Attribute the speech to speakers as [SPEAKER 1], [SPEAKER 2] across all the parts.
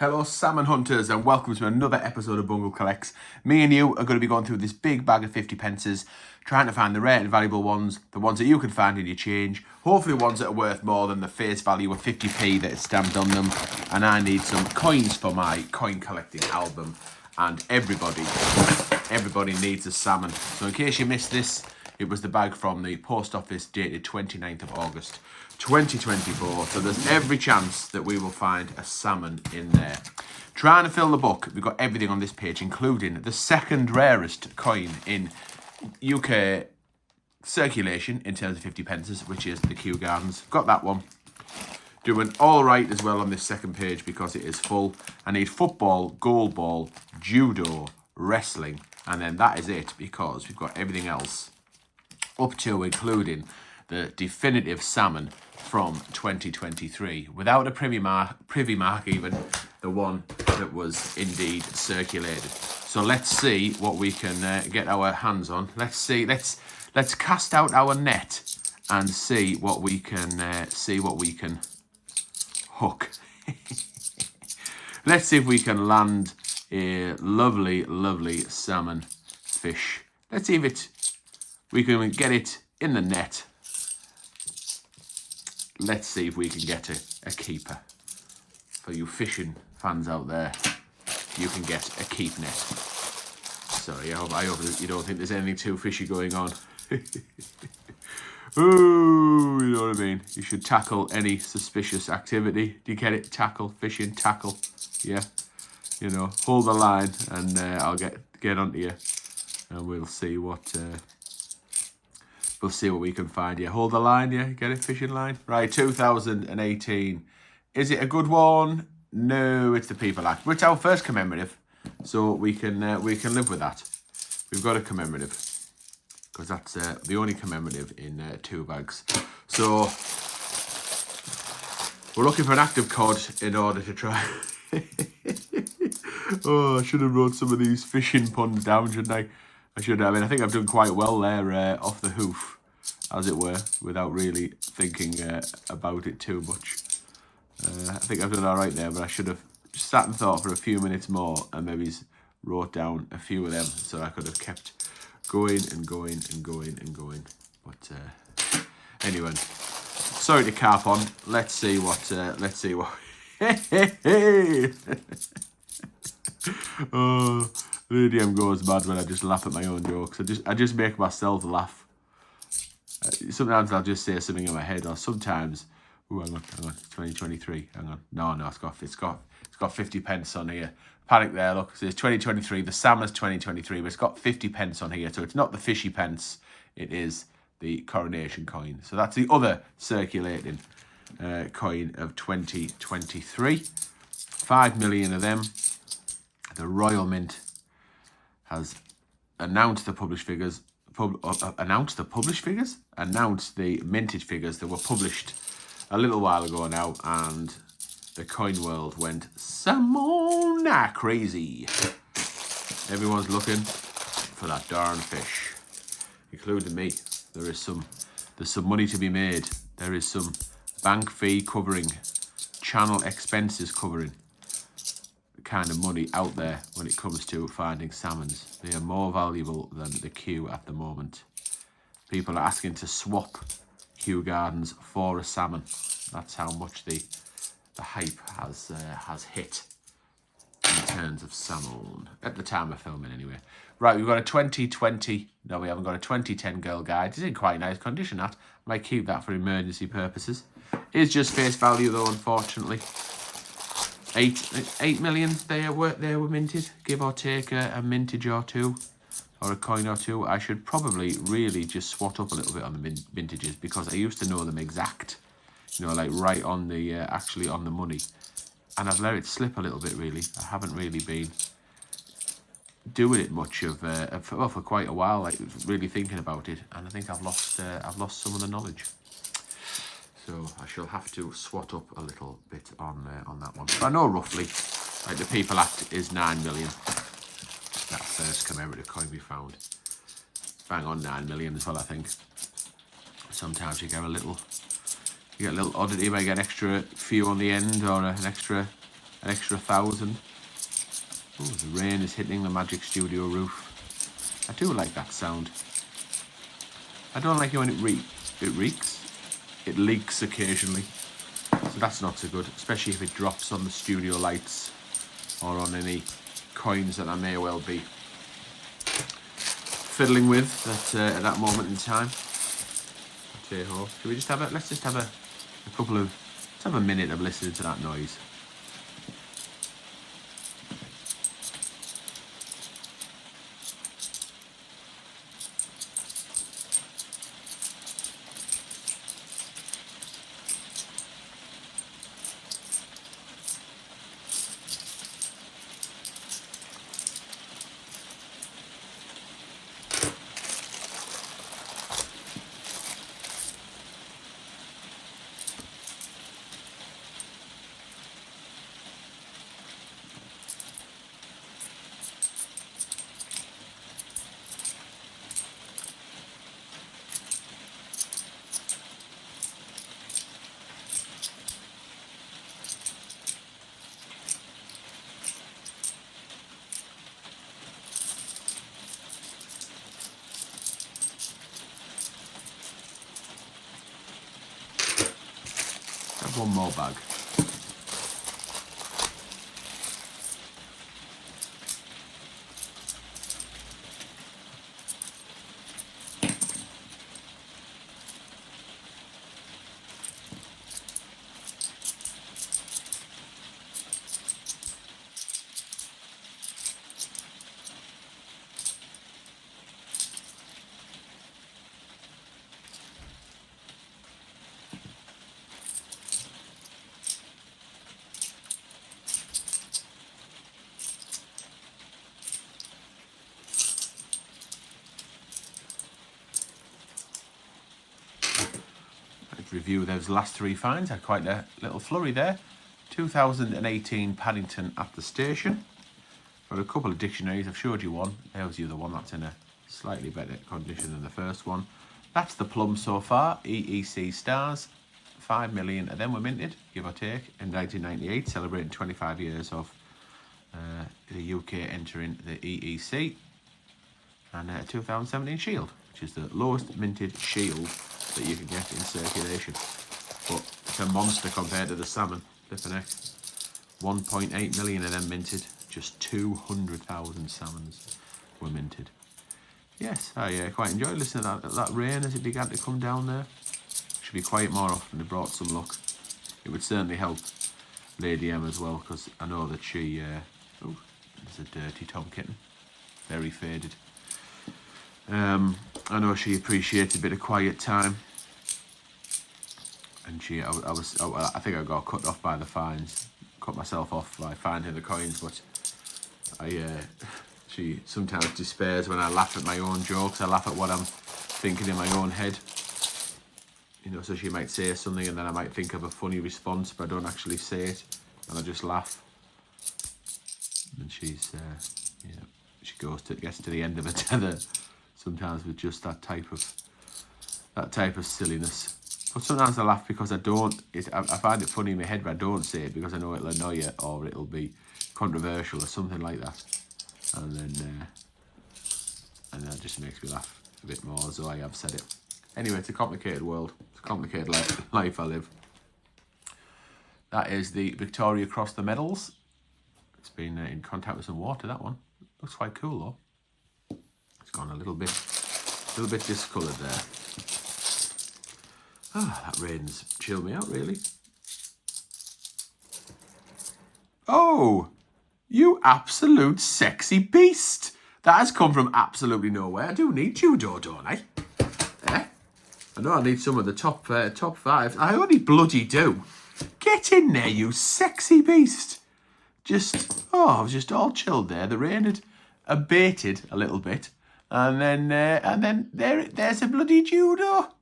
[SPEAKER 1] Hello salmon hunters and welcome to another episode of Bungle Collects. Me and you are going to be going through this big bag of 50 pences, trying to find the rare and valuable ones, the ones that you can find in your change, hopefully ones that are worth more than the face value of 50p that is stamped on them. And I need some coins for my coin collecting album, and everybody needs a salmon. So in case you missed this, it was the bag from the post office dated 29th of August 2024. So there's every chance that we will find a salmon in there. Trying to fill the book, we've got everything on this page, including the second rarest coin in UK circulation in terms of 50 pences, which is the Kew Gardens. Got that one. Doing all right as well on this second page because it is full. I need football, goalball, judo, wrestling, and then that is it because we've got everything else up to including the definitive salmon from 2023 without a privy mark, even the one that was indeed circulated. So let's see what we can get our hands on. Let's cast out our net and see what we can hook. Let's see if we can land a lovely salmon fish. Let's see if we can get it in the net. Let's see if we can get a keeper. For you fishing fans out there, you can get a keep net. Sorry, I hope you don't think there's anything too fishy going on. Ooh, you know what I mean? You should tackle any suspicious activity. Do you get it? Tackle, fishing, tackle. Yeah. You know, hold the line and I'll get onto you. And we'll see what we can find. Yeah, hold the line. Yeah, get it, fishing line. Right, 2018. Is it a good one? No, it's the People Act. But it's our first commemorative, so we can live with that. We've got a commemorative because that's the only commemorative in 2 bags. So we're looking for an active cod in order to try. Oh, I should have wrote some of these fishing puns down, shouldn't I? I should have. I mean, I think I've done quite well there off the hoof, as it were, without really thinking about it too much. I think I've done all right there, but I should have sat and thought for a few minutes more and maybe wrote down a few of them so I could have kept going and going and going and going. But anyway, sorry to carp on. Let's see what. Oh, the idiom goes bad when I just laugh at my own jokes. I just make myself laugh. Sometimes I'll just say something in my head, or sometimes, hang on, 2023. Hang on, no, it's got 50 pence on here. Panic there, look, it says 2023. The salmon's 2023, but it's got 50 pence on here, so it's not the fishy pence. It is the coronation coin. So that's the other circulating coin of 2023. 5 million of them. The Royal Mint has announced the published figures. Announced the mintage figures that were published a little while ago now, and the coin world went Samona crazy. Everyone's looking for that darn fish, including me. There's some money to be made. There is some bank fee covering, channel expenses covering the kind of money out there when it comes to finding salmons. They are more valuable than the Kew at the moment. People are asking to swap Kew Gardens for a salmon. That's how much the hype has hit in terms of salmon at the time of filming anyway. Right, we've got a 2020, no we haven't got a 2010 Girl Guide. It's in quite nice condition, that. Might keep that for emergency purposes. It's just face value though, unfortunately. 8 million they were minted, give or take a mintage or two, or a coin or two. I should probably really just swat up a little bit on the mintages because I used to know them exact, you know, like right on the actually on the money, and I've let it slip a little bit really. I haven't really been doing it much for quite a while, like really thinking about it, and I think I've lost some of the knowledge. So I shall have to swat up a little bit on that one. But I know roughly, like the People Act is 9 million. That first commemorative coin we found. Bang on 9 million as well, I think. Sometimes you get a little oddity, you might get an extra few on the end or an extra an extra 1,000. Oh, the rain is hitting the Magic Studio roof. I do like that sound. I don't like it when it reeks. It leaks occasionally. So that's not so good, especially if it drops on the studio lights or on any coins that I may well be fiddling with at that moment in time. Should we just have let's just have let's have a minute of listening to that noise. One more bag. Review those last 3 finds. Had quite a little flurry there. 2018 Paddington at the Station. Got a couple of dictionaries. I've showed you one. There's the other one. That's in a slightly better condition than the first one. That's the plum so far. EEC stars. 5 million of them were minted, give or take, in 1998, celebrating 25 years of the UK entering the EEC. And 2017 Shield, which is the lowest minted Shield that you can get in circulation. But it's a monster compared to the salmon. Flippin' heck. 1.8 million of them minted. Just 200,000 salmons were minted. Yes, I quite enjoyed listening to that rain as it began to come down there. Should be quiet more often. It brought some luck. It would certainly help Lady M as well, because I know that she... oh, there's a dirty Tom kitten. Very faded. I know she appreciates a bit of quiet time, and I think I got cut off by the fines, cut myself off by finding the coins, but she sometimes despairs when I laugh at my own jokes. I laugh at what I'm thinking in my own head, you know, so she might say something and then I might think of a funny response, but I don't actually say it, and I just laugh, and she's she gets to the end of a tether sometimes with just that type of silliness. But sometimes I laugh because I find it funny in my head, but I don't say it because I know it'll annoy you or it'll be controversial or something like that. And then that just makes me laugh a bit more as though I have said it. Anyway, it's a complicated world. It's a complicated life I live. That is the Victoria Cross the Medals. It's been in contact with some water, that one. Looks quite cool though. Gone a little bit discoloured there. Ah, that rain's chilled me out, really. Oh, you absolute sexy beast. That has come from absolutely nowhere. I do need judo, don't I? Eh? I know I need some of the top 5. I only bloody do. Get in there, you sexy beast. I was just all chilled there. The rain had abated a little bit. And then there's a bloody judo.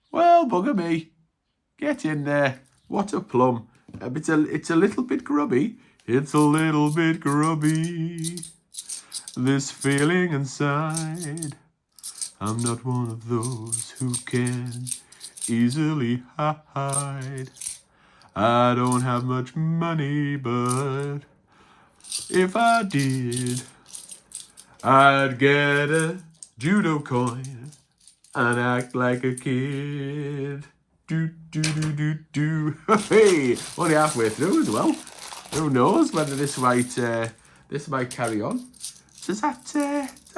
[SPEAKER 1] Well, bugger me. Get in there. What a plum. It's a little bit grubby. It's a little bit grubby. This feeling inside. I'm not one of those who can easily hide. I don't have much money, but if I did, I'd get a judo coin and act like a kid. Do, do, do, do, do. Hey, only halfway through as well. Who knows whether this might carry on. Does that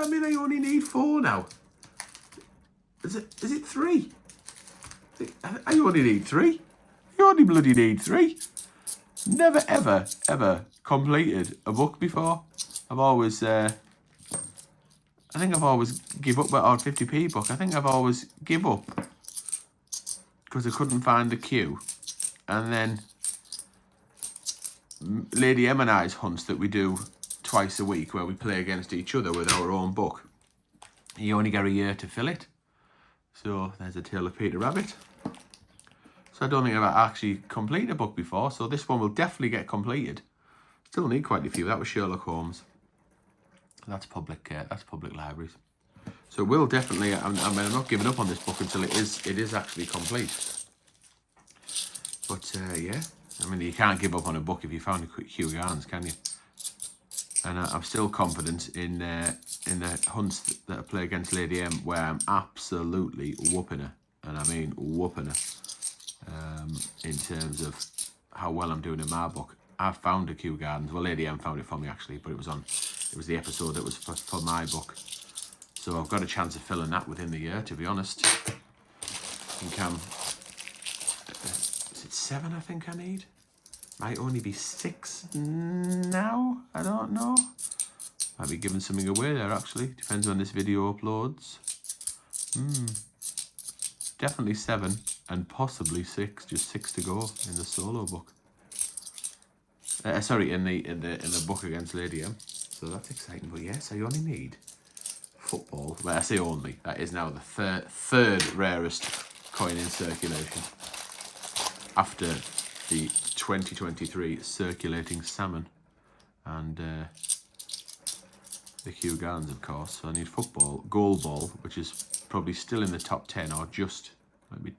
[SPEAKER 1] mean I only need 4 now? Is it 3? I only need 3. You only bloody need 3. Never, ever, ever completed a book before. I've always, I think I've always give up about 50p book. I think I've always give up because I couldn't find the queue. And then Lady M and I's hunts that we do twice a week where we play against each other with our own book. You only get a year to fill it. So there's a Tale of Peter Rabbit. So I don't think I've actually completed a book before, so this one will definitely get completed. Still need quite a few. That was Sherlock Holmes. That's public libraries. So it will definitely. I'm not giving up on this book until it is actually complete. But yeah, I mean, you can't give up on a book if you found Kew Gardens, can you? And I'm still confident in the hunts that I play against Lady M, where I'm absolutely whooping her, and I mean whooping her. In terms of how well I'm doing in my book. I found a Kew Gardens. Well, Lady M found it for me actually, but it was the episode that was for my book. So I've got a chance of filling that within the year, to be honest. I think is it 7 I think I need? Might only be 6 now, I don't know. Might be giving something away there actually, depends when this video uploads. Definitely 7 and possibly 6, just 6 to go in the solo book. Sorry, in the book against Lady M. So that's exciting. But yes, I only need football. Well, I say only. That is now the third rarest coin in circulation after the 2023 circulating salmon and the Kew Gardens, of course. So I need football, goal ball, which is probably still in the top 10 or just might be.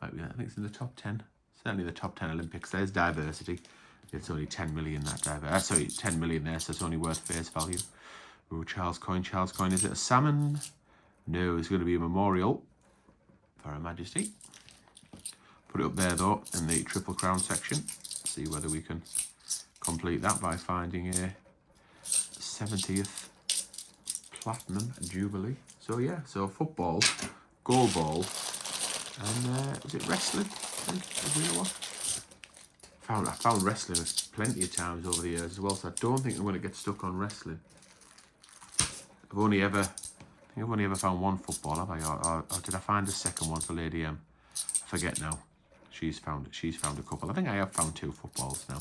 [SPEAKER 1] I think it's in the top 10. Certainly the top 10 Olympics. There's diversity. It's only 10 million that diverse. Sorry, 10 million there, so it's only worth face value. Ooh, Charles Coin. Charles Coin. Is it a salmon? No, it's going to be a memorial for Her Majesty. Put it up there though in the Triple Crown section. See whether we can complete that by finding a 70th Platinum Jubilee. So yeah, so football, goal ball, and is it wrestling? I think is the other one. I found wrestling plenty of times over the years as well, so I don't think I'm going to get stuck on wrestling. I've only ever found one football, have I? Or did I find a second one for Lady M? I forget now. She's found a couple. I think I have found 2 footballs now.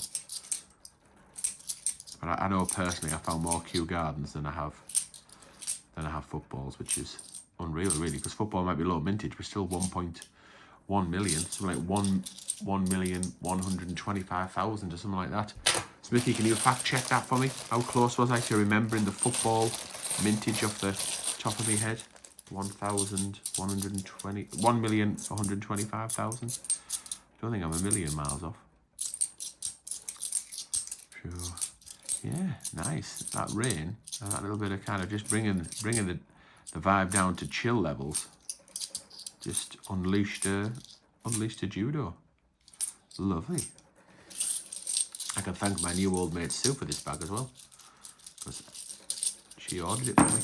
[SPEAKER 1] But I know personally I found more Kew Gardens than I have footballs, which is unreal really, because football might be low mintage, but still 1.1 million, something like 1,125,000 or something like that. Smithy, can you fact check that for me? How close was I to remembering the football mintage off the top of my head? 1,125,000. Don't think I'm a million miles off. Sure. Yeah, nice. That rain and that little bit of kind of just bringing the vibe down to chill levels. Just unleashed a judo. Lovely. I can thank my new old mate Sue for this bag as well, because she ordered it for me.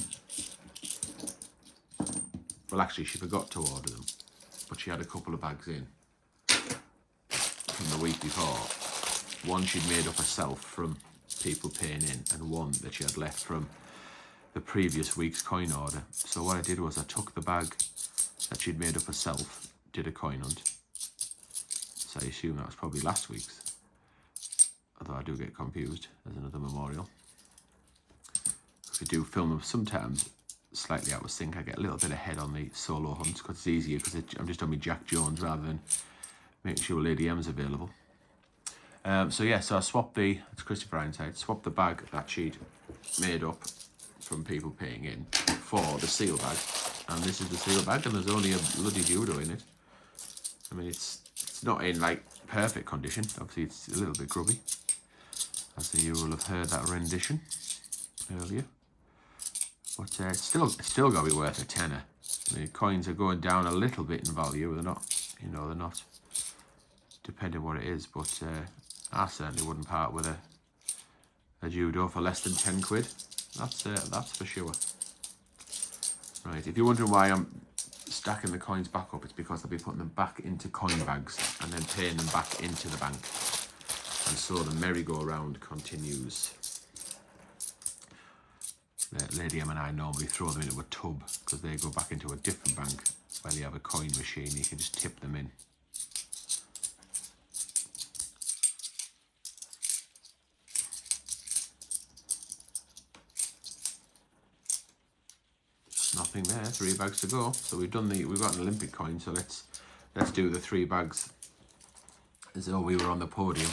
[SPEAKER 1] Well, actually, she forgot to order them, but she had a couple of bags in from the week before. One she'd made up herself from people paying in, and one that she had left from the previous week's coin order. So what I did was I took the bag that she'd made up herself, did a coin hunt. So I assume that was probably last week's. Although I do get confused. There's another memorial. If we do film them sometimes slightly out of sync, I get a little bit ahead on the solo hunts because it's easier because I'm just on my Jack Jones rather than making sure Lady M's available. So yeah, so I swapped it's Christopher Ironside, swapped the bag that she'd made up from people paying in for the seal bag. And this is the seal bag, and there's only a bloody judo in it. I mean, it's not in like perfect condition. Obviously, it's a little bit grubby, as you will have heard that rendition earlier. But it's still got to be worth a tenner. The coins are going down a little bit in value. They're not, you know, they're not, depending what it is. But I certainly wouldn't part with a judo for less than 10 quid. That's for sure. Right, if you're wondering why I'm stacking the coins back up, it's because I'll be putting them back into coin bags and then paying them back into the bank. And so the merry-go-round continues. Lady M and I normally throw them into a tub because they go back into a different bank where they have a coin machine. You can just tip them in. Nothing there. 3 bags to go. So we've got an Olympic coin. So let's do the 3 bags as though we were on the podium.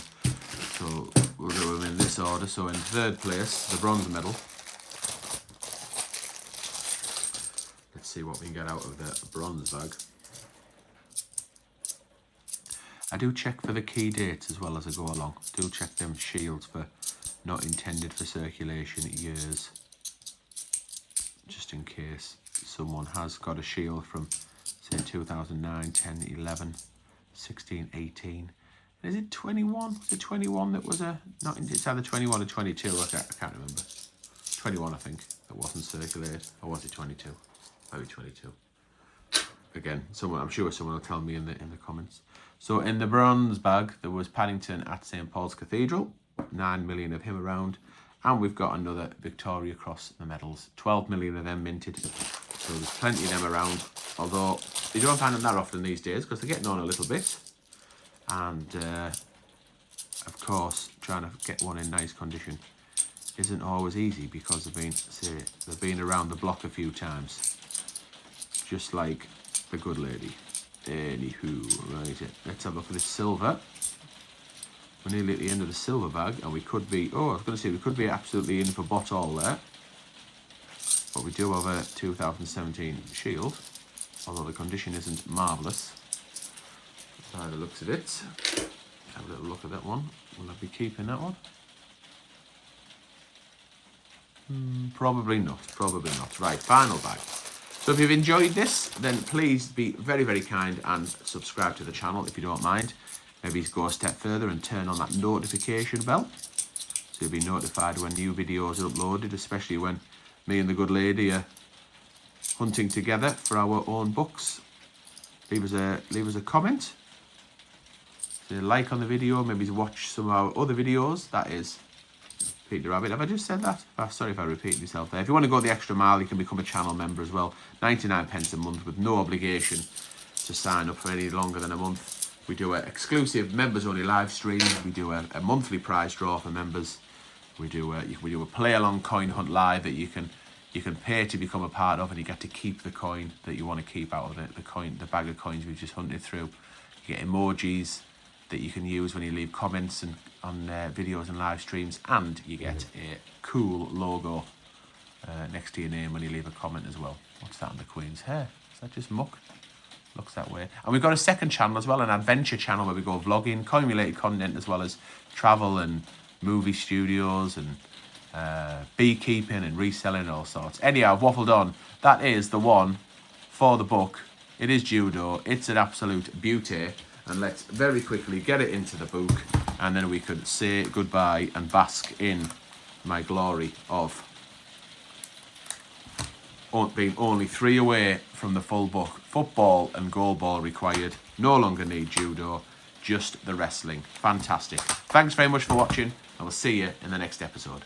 [SPEAKER 1] So we'll do them in this order. So in 3rd place, the bronze medal. Let's see what we can get out of the bronze bag. I do check for the key dates as well as I go along. Do check them shields for not intended for circulation years. Just in case someone has got a shield from, say, 2009, 10, 11, 16, 18. Is it 21? Was it 21 that was it's either 21 or 22, I can't remember. 21, I think, that wasn't circulated. Or was it 22? Maybe 22. Again, I'm sure someone will tell me in the comments. So in the bronze bag, there was Paddington at St Paul's Cathedral, 9 million of him around. And we've got another Victoria Cross the medals, 12 million of them minted. So there's plenty of them around, although you don't find them that often these days because they're getting on a little bit. And of course, trying to get one in nice condition isn't always easy because they've been around the block a few times, just like the good lady. Anywho, right, let's have a look at this silver. We're nearly at the end of the silver bag, and we could be, we could be absolutely in for bottle there. But we do have a 2017 shield, although the condition isn't marvellous. By the looks of it, have a little look at that one. Will I be keeping that one? Probably not. Right, final bag. So if you've enjoyed this, then please be very, very kind and subscribe to the channel if you don't mind. Maybe go a step further and turn on that notification bell so you'll be notified when new videos are uploaded, especially when me and the good lady are hunting together for our own books. Leave us a comment. Like on the video, maybe watch some of our other videos. That is Peter Rabbit. Have I just said that? Sorry if I repeat myself there. If you want to go the extra mile, you can become a channel member as well. 99 pence a month with no obligation to sign up for any longer than a month. We do an exclusive members-only live stream. We do a monthly prize draw for members. We do a play-along coin hunt live that you can pay to become a part of, and you get to keep the coin that you want to keep out of it. The bag of coins we've just hunted through. You get emojis that you can use when you leave comments and on videos and live streams, and you get a cool logo next to your name when you leave a comment as well. What's that on the Queen's hair? Is that just muck? Looks that way. And we've got a second channel as well, an adventure channel where we go vlogging, coin-related content, as well as travel and movie studios and beekeeping and reselling and all sorts. Anyhow, I've waffled on. That is the one for the book. It is judo. It's an absolute beauty. And let's very quickly get it into the book, and then we could say goodbye and bask in my glory of being only 3 away from the full book. Football and goalball required. No longer need judo, just the wrestling. Fantastic. Thanks very much for watching. I will see you in the next episode.